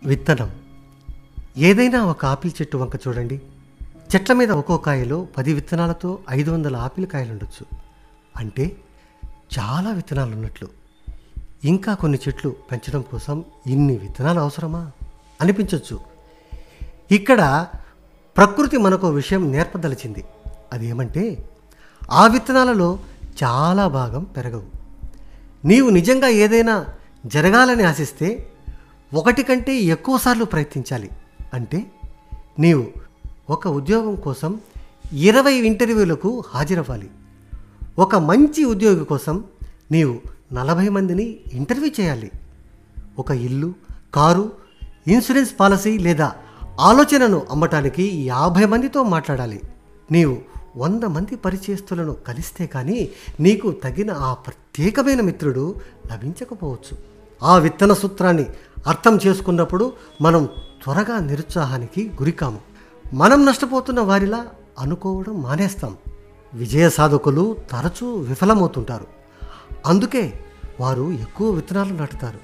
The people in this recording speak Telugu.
విత్తనం. ఏదైనా ఒక ఆపిల్ చెట్టు వంక చూడండి. చెట్ల మీద ఒక్కో కాయలో 10 విత్తనాలతో 500 ఆపిల్ కాయలుండొచ్చు. అంటే చాలా విత్తనాలు ఉన్నట్లు. ఇంకా కొన్ని చెట్లు పెంచడం కోసం ఇన్ని విత్తనాలు అవసరమా అనిపించవచ్చు. ఇక్కడ ప్రకృతి మనకు విషయం నేర్పదలిచింది. అదేమంటే ఆ విత్తనాలలో చాలా భాగం పెరగవు. నీవు నిజంగా ఏదైనా జరగాలని ఆశిస్తే ఒకటి కంటే ఎక్కువసార్లు ప్రయత్నించాలి. అంటే నీవు ఒక ఉద్యోగం కోసం 20 ఇంటర్వ్యూలకు హాజరవ్వాలి. ఒక మంచి ఉద్యోగి కోసం నీవు 40 మందిని ఇంటర్వ్యూ చేయాలి. ఒక ఇల్లు, కారు, ఇన్సూరెన్స్ పాలసీ లేదా ఆలోచనను అమ్మటానికి 50 మందితో మాట్లాడాలి. నీవు 100 మంది పరిచయస్తులను కలిస్తే కానీ నీకు తగిన ఆ ప్రత్యేకమైన మిత్రుడు లభించకపోవచ్చు. ఆ విత్తన సూత్రాన్ని అర్థం చేసుకున్నప్పుడు మనం త్వరగా నిరుత్సాహానికి గురికాము. మనం నష్టపోతున్న వారిలా అనుకోవడం మానేస్తాం. విజయ సాధకులు తరచూ విఫలమవుతుంటారు. అందుకే వారు ఎక్కువ విత్తనాలు నాటుతారు.